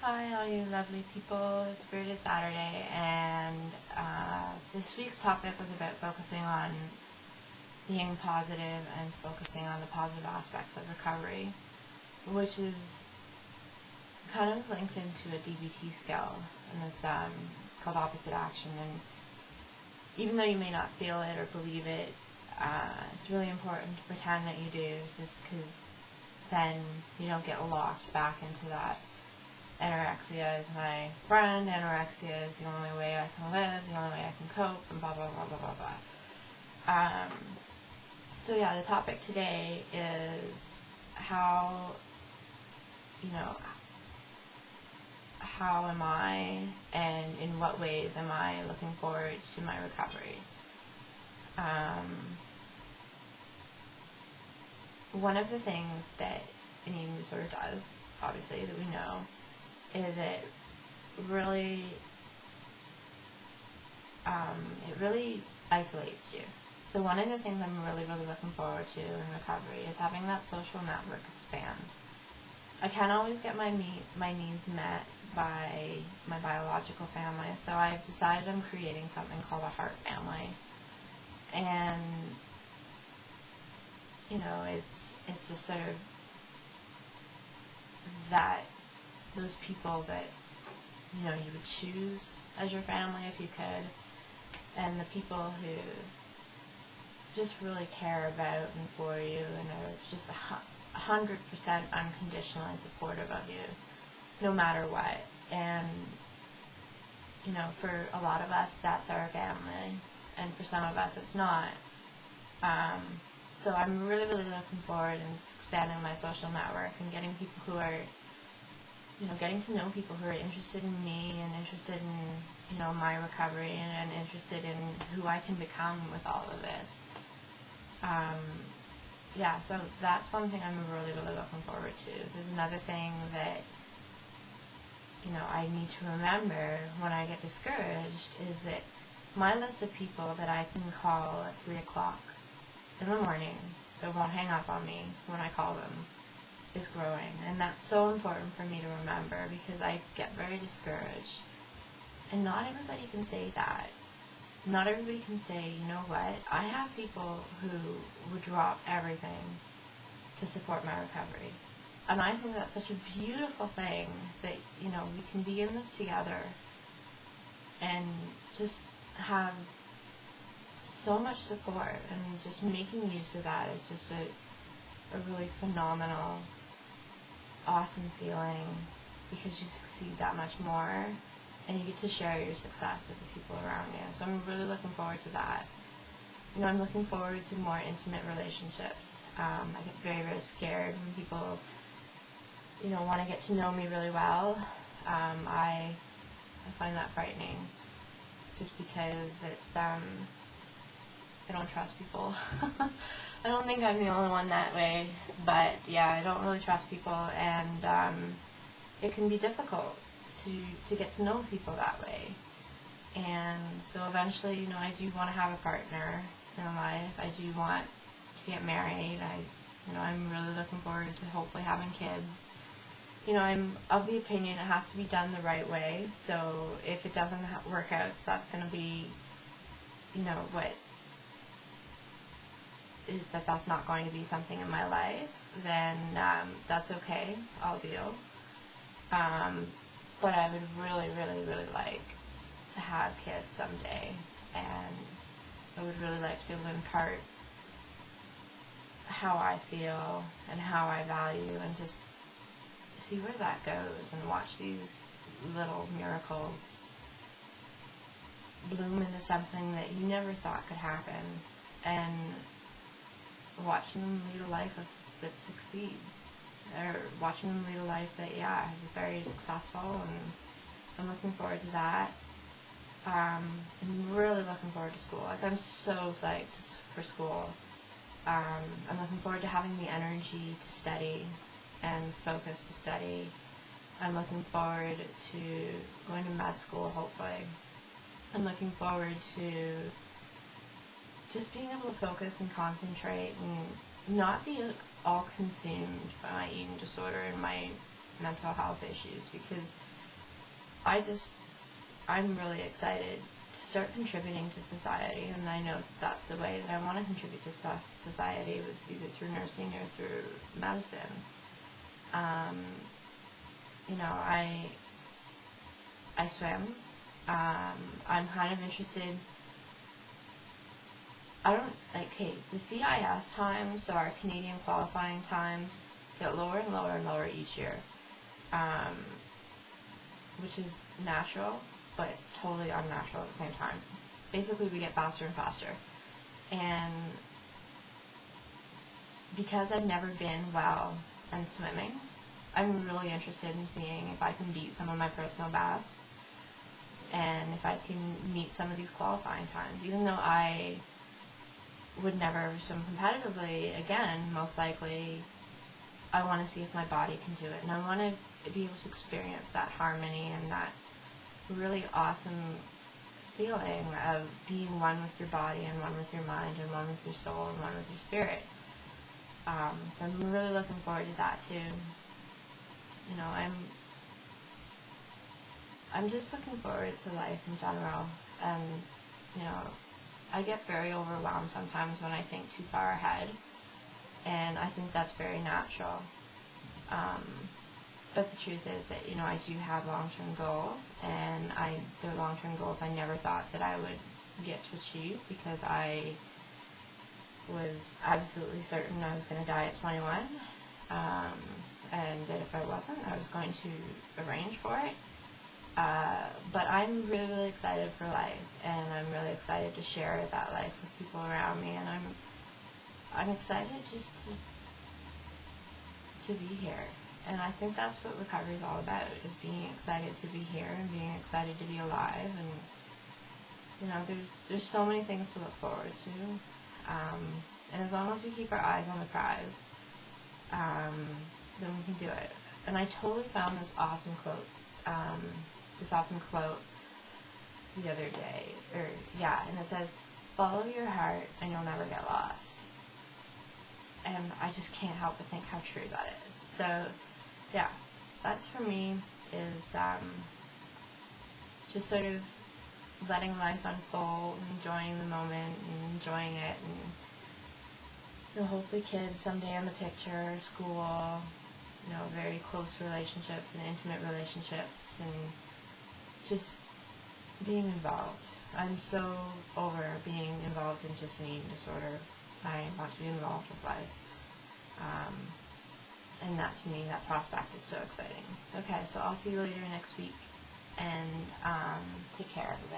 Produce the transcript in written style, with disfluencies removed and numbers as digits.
Hi, all you lovely people. It's Bearded Saturday, and this week's topic was about focusing on being positive and focusing on the positive aspects of recovery, which is kind of linked into a DBT skill, and it's called opposite action. And even though you may not feel it or believe it, it's really important to pretend that you do, just because then you don't get locked back into that. Anorexia is my friend, anorexia is the only way I can live, the only way I can cope, and blah, blah, blah, blah, blah, blah. So yeah, the topic today is how am I, and in what ways am I looking forward to my recovery? One of the things that an eating disorder does, obviously, that we know, is it really isolates you. So one of the things I'm really looking forward to in recovery is having that social network expand. I can't always get my needs met by my biological family, so I've decided I'm creating something called a heart family. And it's just sort of that those people that you would choose as your family if you could, and the people who just really care about and for you and are just 100% unconditionally supportive of you no matter what. And for a lot of us that's our family, and for some of us it's not. So I'm really looking forward and expanding my social network and getting people who are getting to know people who are interested in me and interested in, my recovery and interested in who I can become with all of this. So that's one thing I'm really looking forward to. There's another thing that, I need to remember when I get discouraged is that my list of people that I can call at 3 o'clock in the morning that won't hang up on me when I call them is growing, and that's so important for me to remember, because I get very discouraged, and not everybody can say that. Not everybody can say, you know what, I have people who would drop everything to support my recovery, and I think that's such a beautiful thing that, we can be in this together and just have so much support, and just making use of that is just a really phenomenal, awesome feeling, because you succeed that much more and you get to share your success with the people around you. So I'm really looking forward to that. I'm looking forward to more intimate relationships. I get very scared when people want to get to know me really well. I find that frightening, just because it's I don't trust people. I don't think I'm the only one that way, but yeah, I don't really trust people, and it can be difficult to get to know people that way. And so eventually, I do want to have a partner in life. I do want to get married. I'm really looking forward to hopefully having kids. I'm of the opinion it has to be done the right way. So if it doesn't work out, that's going to be, what is that's not going to be something in my life, then that's okay, I'll deal. But I would really like to have kids someday, and I would really like to be able to impart how I feel and how I value, and just see where that goes, and watch these little miracles bloom into something that you never thought could happen, and watching them lead a life that succeeds, or watching them lead a life that, is very successful, and I'm looking forward to that. I'm really looking forward to school. I'm so psyched for school. I'm looking forward to having the energy to study and focus to study. I'm looking forward to going to med school, hopefully. I'm looking forward to just being able to focus and concentrate and not be all consumed by my eating disorder and my mental health issues, because I'm really excited to start contributing to society, and I know that's the way that I want to contribute to society, was either through nursing or through medicine. You know, I swim. I'm kind of interested. The CIS times, so our Canadian qualifying times, get lower and lower and lower each year, which is natural, but totally unnatural at the same time. Basically, we get faster and faster. And because I've never been well in swimming, I'm really interested in seeing if I can beat some of my personal bests and if I can meet some of these qualifying times. Even though I would never swim competitively again, most likely, I want to see if my body can do it. And I want to be able to experience that harmony and that really awesome feeling of being one with your body and one with your mind and one with your soul and one with your spirit. So I'm really looking forward to that too. You know, I'm just looking forward to life in general, and you know, I get very overwhelmed sometimes when I think too far ahead, and I think that's very natural. But the truth is that, you know, I do have long-term goals, and they're long-term goals I never thought that I would get to achieve, because I was absolutely certain I was going to die at 21, and that if I wasn't, I was going to arrange for it. But I'm really, really excited for life, and I'm really excited to share that life with people around me, and I'm excited just to be here. And I think that's what recovery is all about, is being excited to be here and being excited to be alive. And you know, there's so many things to look forward to. And as long as we keep our eyes on the prize, then we can do it. And I totally found this awesome quote the other day, and it says, "Follow your heart and you'll never get lost." And I just can't help but think how true that is. So, yeah, that's for me, is just sort of letting life unfold, enjoying the moment and enjoying it, and you know, hopefully kids someday in the picture, school, you know, very close relationships and intimate relationships, and just being involved. I'm so over being involved in just an eating disorder. I want to be involved with life. And that, to me, that prospect is so exciting. Okay, so I'll see you later next week, and take care, everyone.